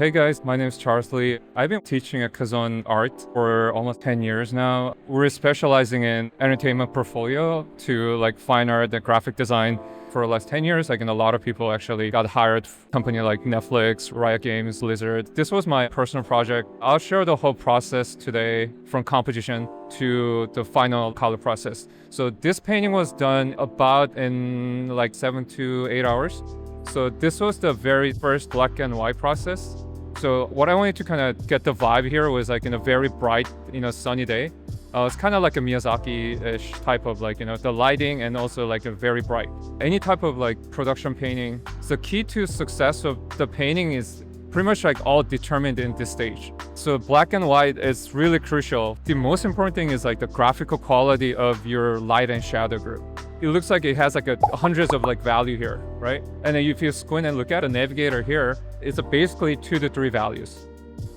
Hey guys, my name is Charles Lee. I've been teaching at Kazan Art for almost 10 years now. We're specializing in entertainment portfolio to fine art and graphic design. For the last 10 years, a lot of people actually got hired, company like Netflix, Riot Games, Blizzard. This was my personal project. I'll share the whole process today from composition to the final color process. So this painting was done about in 7 to 8 hours. So this was the very first black and white process. So what I wanted to kind of get the vibe here was in a very bright, sunny day. It's kind of like a Miyazaki-ish type of the lighting and also a very bright. Any type of production painting, the key to success of the painting is pretty much all determined in this stage. So black and white is really crucial. The most important thing is the graphical quality of your light and shadow group. It looks like it has hundreds of value here, right? And then if you squint and look at a navigator here, it's basically 2 to 3 values.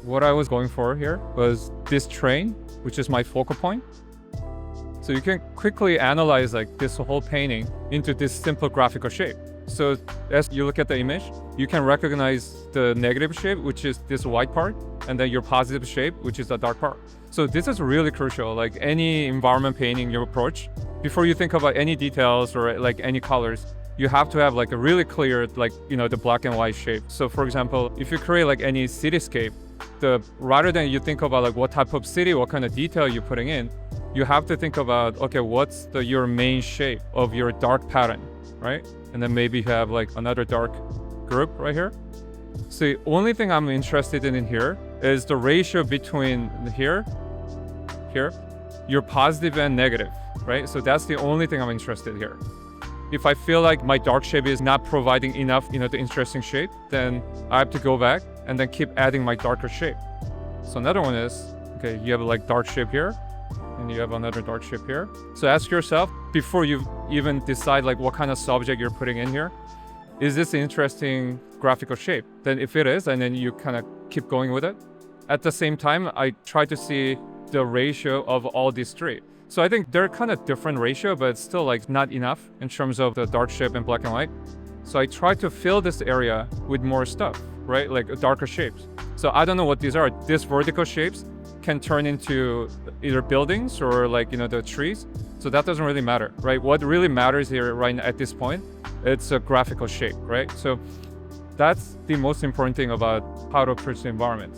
What I was going for here was this train, which is my focal point. So you can quickly analyze this whole painting into this simple graphical shape. So as you look at the image, you can recognize the negative shape, which is this white part, and then your positive shape, which is the dark part. So this is really crucial. Any environment painting you approach, before you think about any details or any colors, you have to have a really clear, the black and white shape. So for example, if you create any cityscape, rather than you think about what type of city, what kind of detail you're putting in, you have to think about, okay, what's your main shape of your dark pattern, right? And then maybe you have another dark group right here. So the only thing I'm interested in here is the ratio between here, your positive and negative, right? So that's the only thing I'm interested here. If I feel my dark shape is not providing enough, the interesting shape, then I have to go back and then keep adding my darker shape. So another one is, okay, you have dark shape here, and you have another dark shape here. So ask yourself, before you even decide what kind of subject you're putting in here, is this an interesting graphical shape? Then if it is, and then you kind of keep going with it. At the same time, I try to see the ratio of all these three. So I think they're kind of different ratio, but it's still not enough in terms of the dark shape and black and white. So I try to fill this area with more stuff, right? Darker shapes. So I don't know what these are. These vertical shapes can turn into either buildings or the trees. So that doesn't really matter, right? What really matters here right at this point, it's a graphical shape, right? So that's the most important thing about how to approach the environment.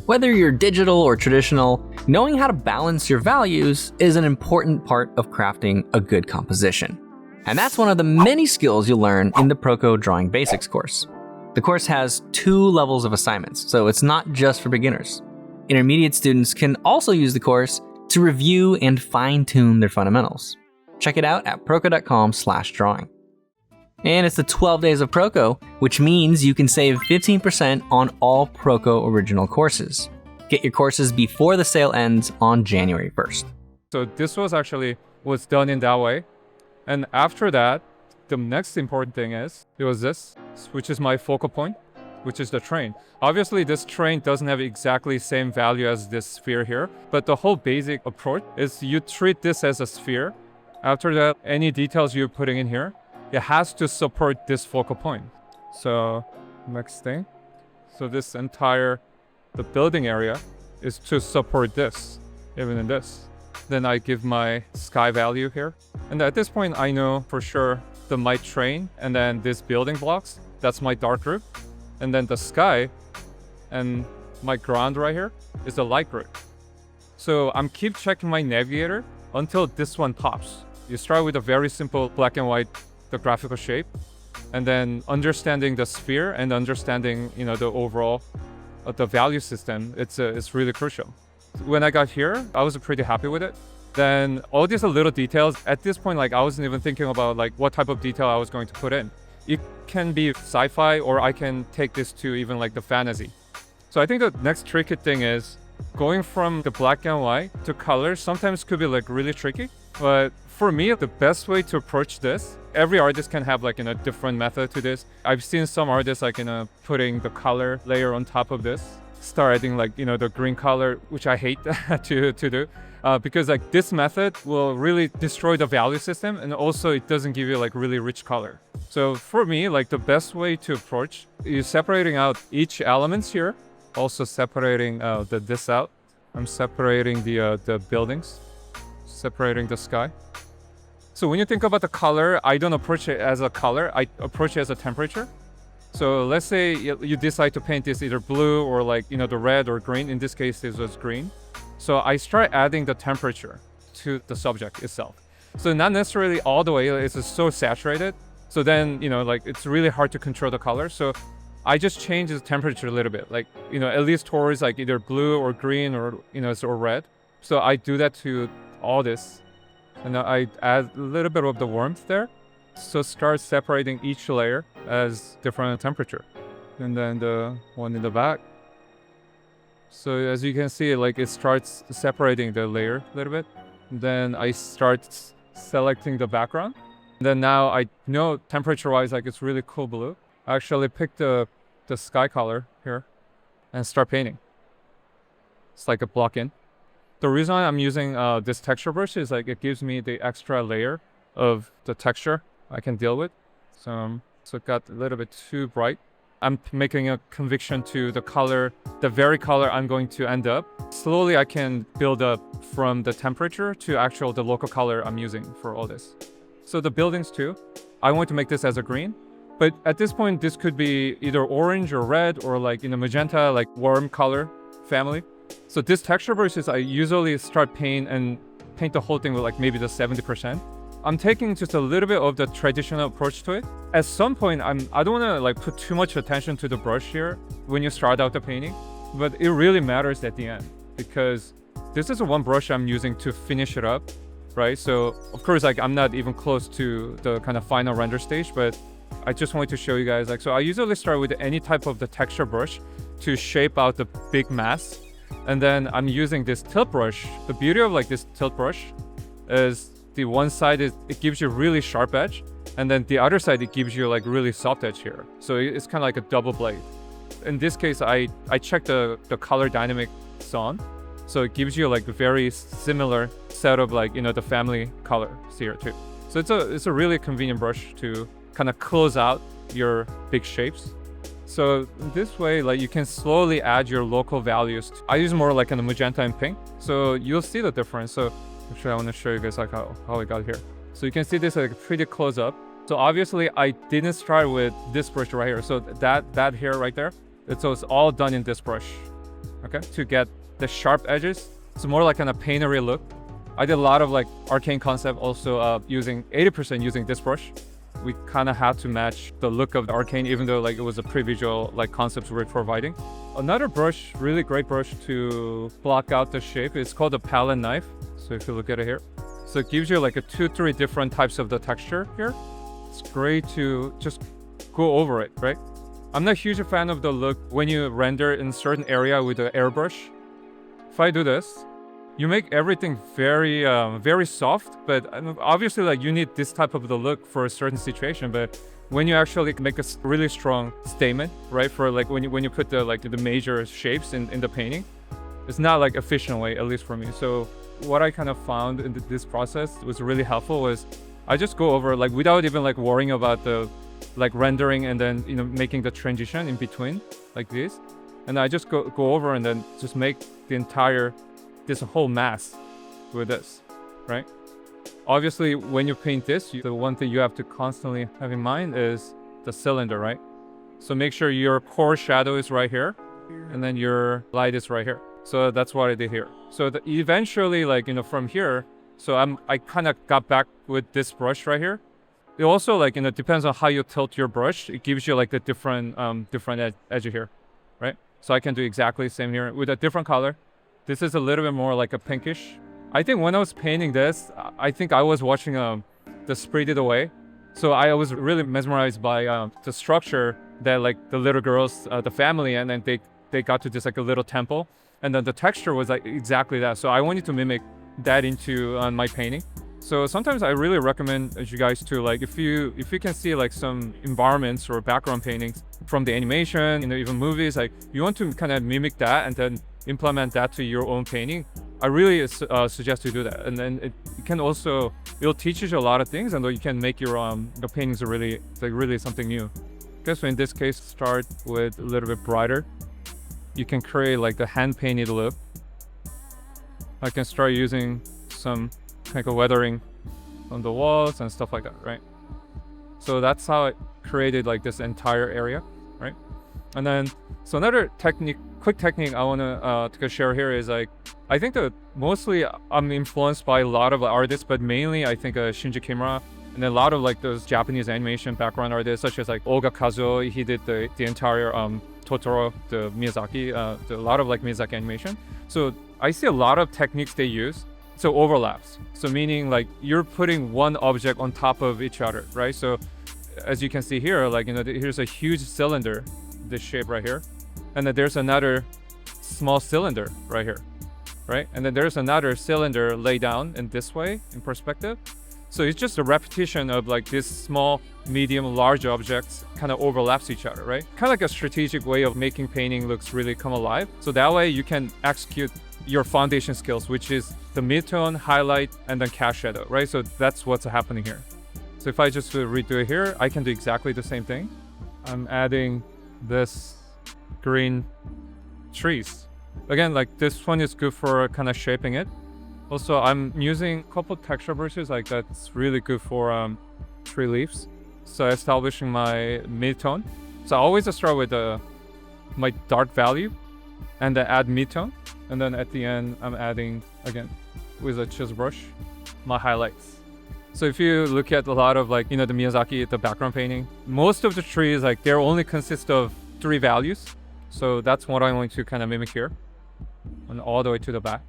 Whether you're digital or traditional, knowing how to balance your values is an important part of crafting a good composition. And that's one of the many skills you'll learn in the Proko Drawing Basics course. The course has 2 levels of assignments, so it's not just for beginners. Intermediate students can also use the course to review and fine-tune their fundamentals. Check it out at proko.com/drawing. And it's the 12 days of Proko, which means you can save 15% on all Proko original courses. Get your courses before the sale ends on January 1st. So this was done in that way. And after that, the next important thing is, it was this, which is my focal point, which is the train. Obviously, this train doesn't have exactly same value as this sphere here, but the whole basic approach is you treat this as a sphere. After that, any details you're putting in here, it has to support this focal point. So next thing, so this entire, the building area is to support this, even in this. Then I give my sky value here. And at this point, I know for sure my train and then this building blocks, that's my dark group. And then the sky and my ground right here is the light group. So I'm keep checking my navigator until this one pops. You start with a very simple black and white, the graphical shape, and then understanding the sphere and understanding, the overall, the value system, it's really crucial. When I got here, I was pretty happy with it. Then all these little details, at this point, I wasn't even thinking about what type of detail I was going to put in. It can be sci-fi, or I can take this to even the fantasy. So I think the next tricky thing is going from the black and white to color sometimes could be really tricky. But for me, the best way to approach this, every artist can have a different method to this. I've seen some artists putting the color layer on top of this, start adding the green color, which I hate to do. because like this method will really destroy the value system, and also it doesn't give you like really rich color. So for me, like the best way to approach is separating out each elements here, also separating this out. I'm separating the buildings, separating the sky. So when you think about the color, I don't approach it as a color, I approach it as a temperature. So let's say you decide to paint this either blue or like, the red or green. In this case, this was green. So I start adding the temperature to the subject itself. So not necessarily all the way, it's just so saturated. So then, like it's really hard to control the color. So I just change the temperature a little bit, like, at least towards like either blue or green or, or red. So I do that to all this. And I add a little bit of the warmth there. So start separating each layer as different temperature. And then the one in the back. So as you can see, like it starts separating the layer a little bit. Then I start selecting the background. And then now I know temperature-wise, like it's really cool blue. I actually pick the sky color here and start painting. It's like a block in. The reason I'm using this texture brush is like it gives me the extra layer of the texture I can deal with. So it got a little bit too bright. I'm making a conviction to the color, the very color I'm going to end up. Slowly I can build up from the temperature to the local color I'm using for all this. So the buildings too, I want to make this as a green. But at this point, this could be either orange or red or like magenta, like warm color family. So this texture brush I usually start paint the whole thing with like maybe the 70%. I'm taking just a little bit of the traditional approach to it. At some point, I don't want to like put too much attention to the brush here when you start out the painting, but it really matters at the end because this is the one brush I'm using to finish it up, right? So of course, like I'm not even close to the kind of final render stage, but I just wanted to show you guys so I usually start with any type of the texture brush to shape out the big mass. And then I'm using this tilt brush. The beauty of like this tilt brush is the one side it gives you really sharp edge, and then the other side it gives you like really soft edge here. So it's kind of like a double blade. In this case, I checked the color dynamics on, so it gives you like a very similar set of like the family colors here too. So it's a really convenient brush to kind of close out your big shapes. So this way, like you can slowly add your local values. I use more like a magenta and pink, so you'll see the difference. So actually, I want to show you guys like how it got here. So you can see this like pretty close up. So obviously, I didn't start with this brush right here. So that here right there, it's all done in this brush, okay? To get the sharp edges. It's more like a paintery look. I did a lot of like arcane concept also using 80% using this brush. We kind of had to match the look of the arcane, even though like it was a pre-visual like concepts we're providing. Another brush, really great brush to block out the shape, it's called a palette knife. So if you look at it here, so it gives you like 2-3 different types of the texture here. It's great to just go over it, right? I'm not a huge fan of the look when you render in certain area with the airbrush. If I do this, you make everything very, very soft, but obviously like you need this type of the look for a certain situation. But when you actually make a really strong statement, right? For like when you put the major shapes in the painting, it's not like efficient way, at least for me. So what I kind of found in this process was really helpful was I just go over like without even like worrying about the like rendering and then making the transition in between like this, and I just go over and then just make this whole mass with this, right? Obviously, when you paint this, the one thing you have to constantly have in mind is the cylinder, right? So make sure your core shadow is right here, and then your light is right here. So that's what I did here. So eventually, like from here, so I kind of got back with this brush right here. It also like depends on how you tilt your brush. It gives you like the different edge here, right? So I can do exactly the same here with a different color. This is a little bit more like a pinkish. I think when I was painting this, I think I was watching the Spirited Away. So I was really mesmerized by the structure that like the little girls, the family, and then they got to just like a little temple. And then the texture was like exactly that. So I wanted to mimic that into my painting. So sometimes I really recommend you guys to like, if you can see like some environments or background paintings from the animation, even movies, like you want to kind of mimic that and then implement that to your own painting. I really suggest you do that. And then it can also, it'll teach you a lot of things, and you can make your paintings are really, like really something new. Okay, so in this case, start with a little bit brighter. You can create like the hand painted look. I can start using some kind of weathering on the walls and stuff like that, right? So that's how I created like this entire area, right? And then, so another quick technique I want to share here is like, I think that mostly I'm influenced by a lot of artists, but mainly I think Shinji Kimura, and then a lot of like those Japanese animation background artists, such as like Oga Kazuo. He did the entire Totoro, the Miyazaki, a lot of like Miyazaki animation. So I see a lot of techniques they use. So overlaps. So meaning like you're putting one object on top of each other, right? So as you can see here, like, here's a huge cylinder, this shape right here. And then there's another small cylinder right here, right? And then there's another cylinder laid down in this way in perspective. So it's just a repetition of like this small, medium, large objects kind of overlaps each other, right? Kind of like a strategic way of making painting looks really come alive. So that way you can execute your foundation skills, which is the midtone, highlight, and then cast shadow, right? So that's what's happening here. So if I just redo it here, I can do exactly the same thing. I'm adding this green trees. Again, like this one is good for kind of shaping it. Also, I'm using a couple texture brushes, like that's really good for tree leaves. So establishing my midtone. So I always start with my dark value and then add midtone. And then at the end, I'm adding, again, with a chisel brush, my highlights. So if you look at a lot of like, the Miyazaki, the background painting, most of the trees, like they only consist of 3 values. So that's what I'm going to kind of mimic here and all the way to the back.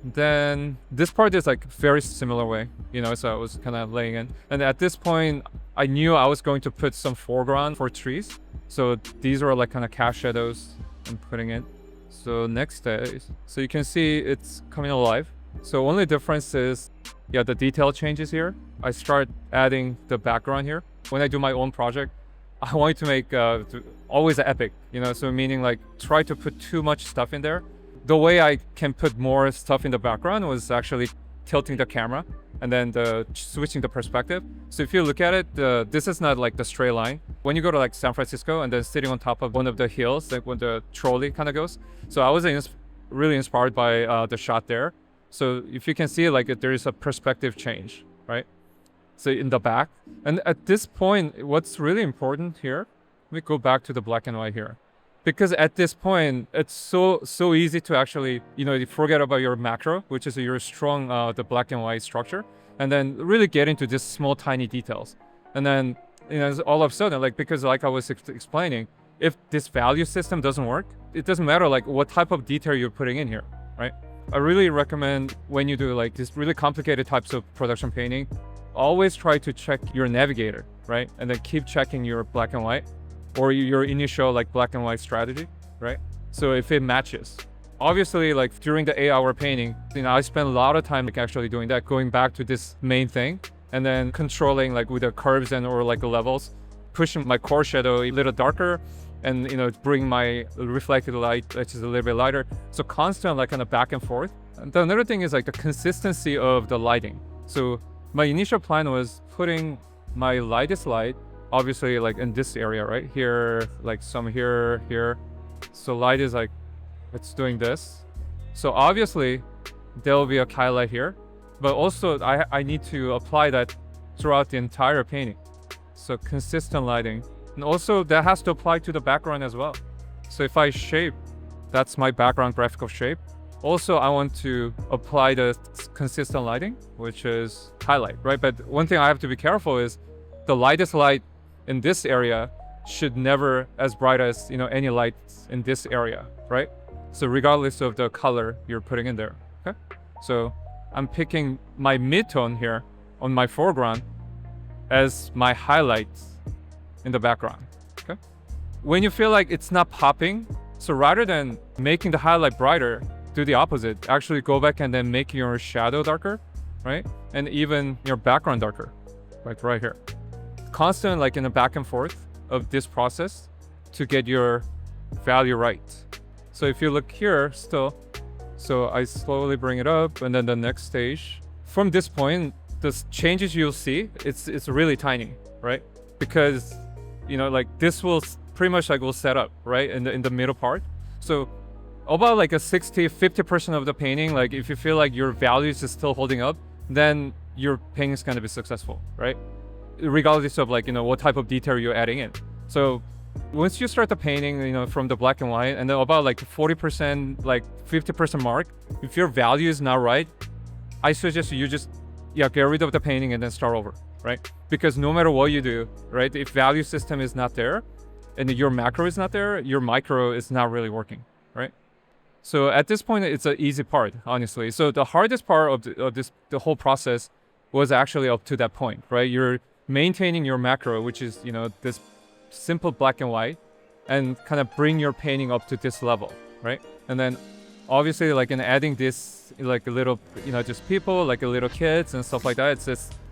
Then this part is like very similar way, so I was kind of laying in. And at this point, I knew I was going to put some foreground for trees. So these are like kind of cast shadows I'm putting in. So next stage, so you can see it's coming alive. So only difference is, the detail changes here. I start adding the background here. When I do my own project, I want to make always epic, so meaning like try to put too much stuff in there. The way I can put more stuff in the background was actually tilting the camera and then switching the perspective. So if you look at it, this is not like the straight line. When you go to like San Francisco and then sitting on top of one of the hills, like when the trolley kind of goes. So I was really inspired by the shot there. So if you can see, like there is a perspective change, right? So in the back. And at this point, what's really important here, let me go back to the black and white here. Because at this point, it's so easy to actually, you forget about your macro, which is your strong, the black and white structure, and then really get into just small, tiny details. And then, all of a sudden, like, because like I was explaining, if this value system doesn't work, it doesn't matter like what type of detail you're putting in here, right? I really recommend when you do like this really complicated types of production painting, always try to check your navigator, right? And then keep checking your black and white or your initial like black and white strategy, right? So if it matches. Obviously, like during the 8-hour painting, I spent a lot of time like actually doing that, going back to this main thing and then controlling like with the curves and or like the levels, pushing my core shadow a little darker and bring my reflected light, which is a little bit lighter. So constant like kind of back and forth. And the another thing is like the consistency of the lighting. So my initial plan was putting my lightest light, obviously like in this area, right? Here, like some here. So light is like, it's doing this. So obviously there will be a highlight here, but also I need to apply that throughout the entire painting. So consistent lighting. And also that has to apply to the background as well. So if I shape, that's my background graphical shape. Also, I want to apply the consistent lighting, which is highlight, right? But one thing I have to be careful is the lightest light in this area should never as bright as, any lights in this area, right? So regardless of the color you're putting in there, okay? So I'm picking my midtone here on my foreground as my highlights in the background, okay? When you feel like it's not popping, so rather than making the highlight brighter, do the opposite. Actually go back and then make your shadow darker, right? And even your background darker, like right here. Constant like in the back and forth of this process to get your value right. So if you look here still, So I slowly bring it up, and then the next stage. From this point, the changes you'll see, it's really tiny, right? Because, like this will pretty much like will set up, right? In the middle part. So about like a 50% of the painting, like if you feel like your values is still holding up, then your painting is going to be successful, right? Regardless of like, what type of detail you're adding in. So once you start the painting, from the black and white, and then about like 40%, like 50% mark, if your value is not right, I suggest you just, get rid of the painting and then start over, right? Because no matter what you do, right, if value system is not there and your macro is not there, your micro is not really working, right? So at this point, it's an easy part, honestly. So the hardest part of the whole process was actually up to that point, right? You're maintaining your macro, which is, this simple black and white, and kind of bring your painting up to this level, right? And then obviously like in adding this, like a little, just people, like a little kids and stuff like that,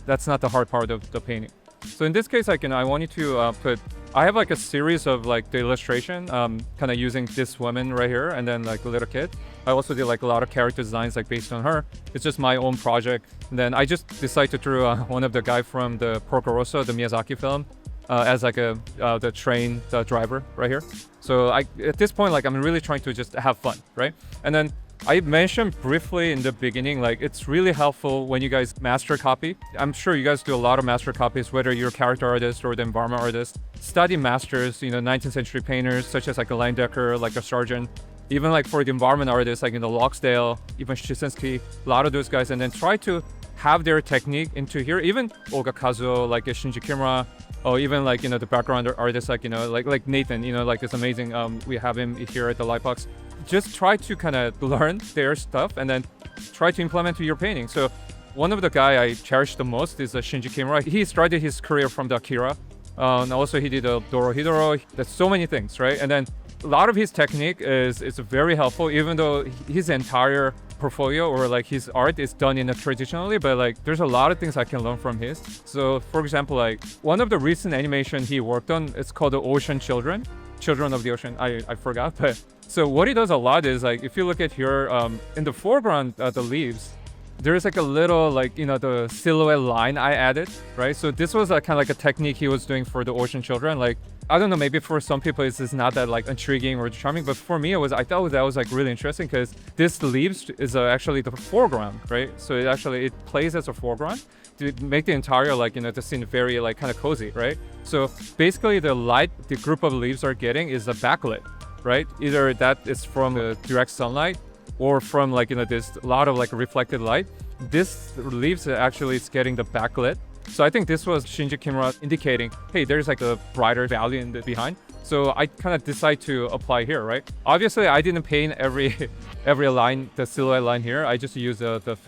that's not the hard part of the painting. So in this case, like, I want you to I have like a series of like the illustration, kind of using this woman right here, and then like a little kid. I also did like a lot of character designs like based on her. It's just my own project. And then I just decided to draw one of the guy from the Proko, the Miyazaki film, as like the train driver right here. So at this point, like I'm really trying to just have fun, right? And then I mentioned briefly in the beginning, like it's really helpful when you guys master copy. I'm sure you guys do a lot of master copies, whether you're a character artist or the environment artist. Study masters, 19th century painters, such as like a Leyendecker, like a Sargent. Even like for the environment artists, like Loxdale, even Shinseki, a lot of those guys, and then try to have their technique into here. Even Olga Kazuo, like a Shinji Kimura, or even like, the background artists, like, like Nathan, like it's amazing. We have him here at the Lightbox. Just try to kind of learn their stuff and then try to implement to your painting. So one of the guy I cherish the most is Shinji Kimura. He started his career from the Akira. And also he did a Dorohedoro. There's so many things, right? And then a lot of his technique is very helpful, even though his entire portfolio or like his art is done in a traditionally, but like there's a lot of things I can learn from his. So for example, like one of the recent animation he worked on, it's called the Ocean Children of the Ocean. I forgot, but so what he does a lot is like, if you look at here, in the foreground, the leaves, there's like a little like, the silhouette line I added, right? So this was kind of like a technique he was doing for the Ocean Children. Like, I don't know, maybe for some people it's not that like intriguing or charming, but for me I thought that was like really interesting because this leaves is actually the foreground, right? So it plays as a foreground to make the entire like, the scene very like kind of cozy, right? So basically the light the group of leaves are getting is a backlit, right? Either that is from the direct sunlight or from like, this lot of like reflected light. This leaves actually is getting the backlit. So I think this was Shinji Kimura indicating, hey, there's like a brighter value in the behind. So I kind of decide to apply here, right? Obviously, I didn't paint every line, the silhouette line here. I just used the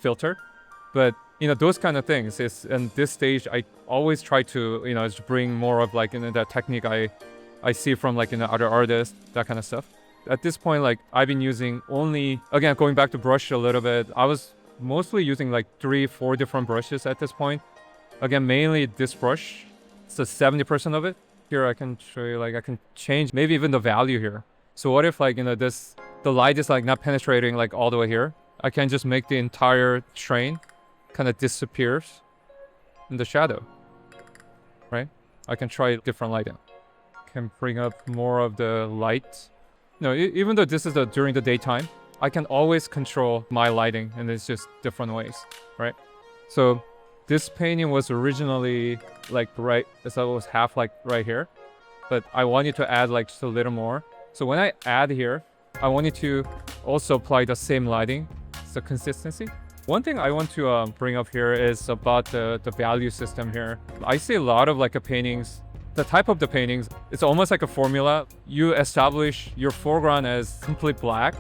filter. But those kind of things is in this stage, I always try to just bring more of like that technique I see from like other artists, that kind of stuff. At this point, like I've been using only, again, going back to brush a little bit, I was mostly using like 3-4 different brushes at this point. Again, mainly this brush. It's 70% of it. Here I can show you, like I can change maybe even the value here. So what if like, the light is like not penetrating like all the way here. I can just make the entire train kind of disappears in the shadow, right? I can try different lighting. Can bring up more of the light. Even though this is during the daytime, I can always control my lighting, and it's just different ways, right? So this painting was originally like right, so it was half like right here, but I wanted to add like just a little more. So when I add here, I wanted to also apply the same lighting, so consistency. One thing I want to bring up here is about the value system here. I see a lot of like paintings. The type of the paintings, it's almost like a formula. You establish your foreground as complete black,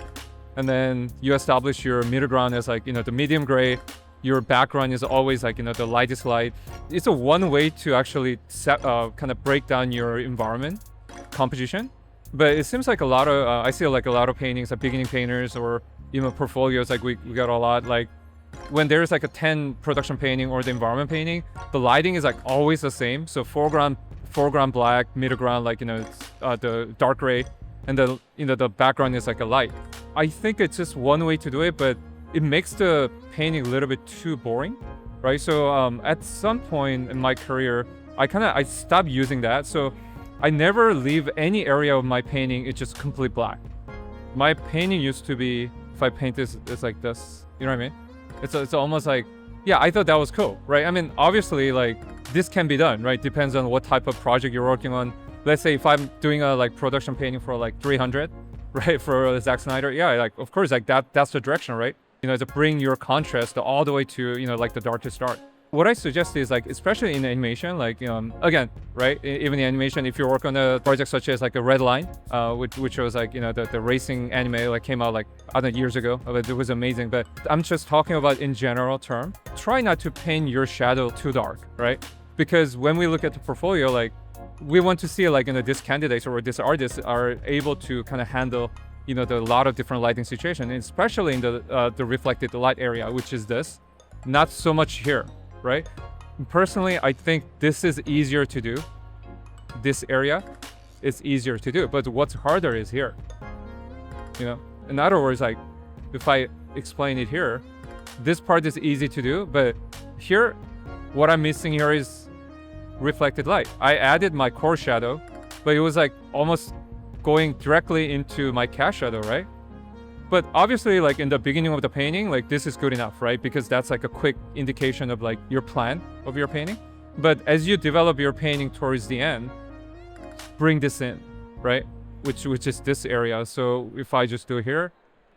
and then you establish your middle ground as like, the medium gray. Your background is always like, the lightest light. It's a one way to actually kind of break down your environment composition. But it seems like a lot of, I see like a lot of paintings, like beginning painters or even portfolios, like we got a lot, like when there's like a 10 production painting or the environment painting, the lighting is like always the same. So foreground black, middle ground, like, the dark gray, and the background is like a light. I think it's just one way to do it, but it makes the painting a little bit too boring, right? So at some point in my career, I stopped using that. So I never leave any area of my painting, it's just complete black. My painting used to be, if I paint this, it's like this, you know what I mean? It's almost like, yeah, I thought that was cool, right? I mean, obviously, like, this can be done, right? Depends on what type of project you're working on. Let's say if I'm doing a like production painting for like 300, right, for Zack Snyder, yeah, like, of course, like that's the direction, right? You know, to bring your contrast all the way to, you know, like the darkest dark. What I suggest is like, especially in animation, like, again, right, even in animation, if you work on a project such as like a Red Line, which was like, you know, the racing anime like came out like, I don't know, years ago, but it was amazing. But I'm just talking about in general term, try not to paint your shadow too dark, right? Because when we look at the portfolio, like we want to see like, you know, this candidate or this artist are able to kind of handle, you know, the lot of different lighting situation, especially in the reflected light area, which is this, not so much here. Right? Personally, I think this is easier to do. This area is easier to do, but what's harder is here. You know, in other words, like if I explain it here, this part is easy to do, but here, what I'm missing here is reflected light. I added my core shadow, but it was like almost going directly into my cast shadow, right? But obviously, like in the beginning of the painting, like this is good enough, right? Because that's like a quick indication of like your plan of your painting. But as you develop your painting towards the end, bring this in, right? Which is this area. So if I just do here,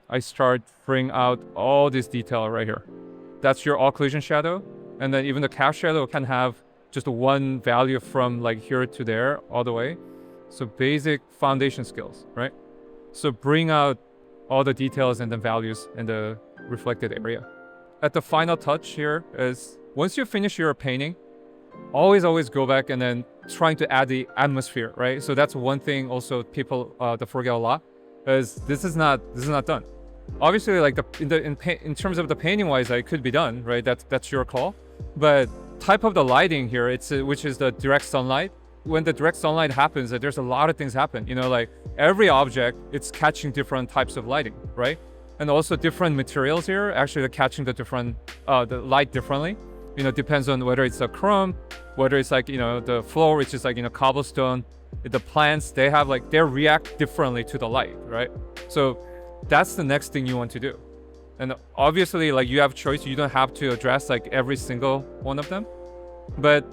I start bring out all this detail right here. That's your occlusion shadow. And then even the cast shadow can have just one value from like here to there all the way. So basic foundation skills, right? So bring out all the details and the values in the reflected area. At the final touch here is, once you finish your painting, always go back and then trying to add the atmosphere, right? So that's one thing also people that forget a lot, is this is not done. Obviously, like in terms of the painting wise, it could be done, right? That's your call. But type of the lighting here, which is the direct sunlight. When the direct sunlight happens, there's a lot of things happen. You know, like every object, it's catching different types of lighting, right? And also different materials here, actually catching the light differently. You know, depends on whether it's a chrome, whether it's like, you know, the floor, which is like, you know, cobblestone. The plants, they react differently to the light, right? So that's the next thing you want to do. And obviously, like you have choice, you don't have to address like every single one of them, but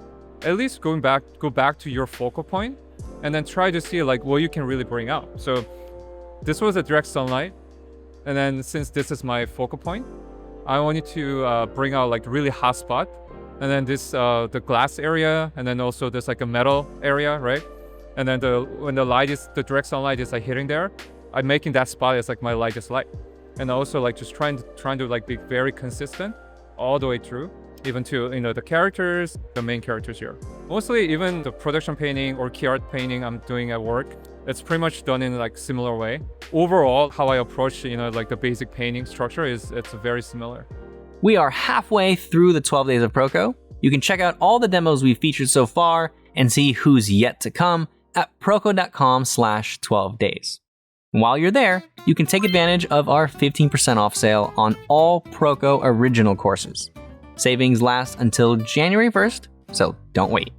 at least go back to your focal point and then try to see like what you can really bring out. So this was a direct sunlight. And then since this is my focal point, I wanted to bring out like really hot spot. And then this, the glass area, and then also there's like a metal area, right? And then when the direct sunlight is like hitting there, I'm making that spot as like my lightest light. And also like just trying to like be very consistent all the way through. Even to, you know, the characters, the main characters here. Mostly even the production painting or key art painting I'm doing at work, it's pretty much done in like similar way. Overall, how I approach, you know, like the basic painting structure it's very similar. We are halfway through the 12 days of Proko. You can check out all the demos we've featured so far and see who's yet to come at proko.com/12 days. While you're there, you can take advantage of our 15% off sale on all Proko original courses. Savings last until January 1st, so don't wait.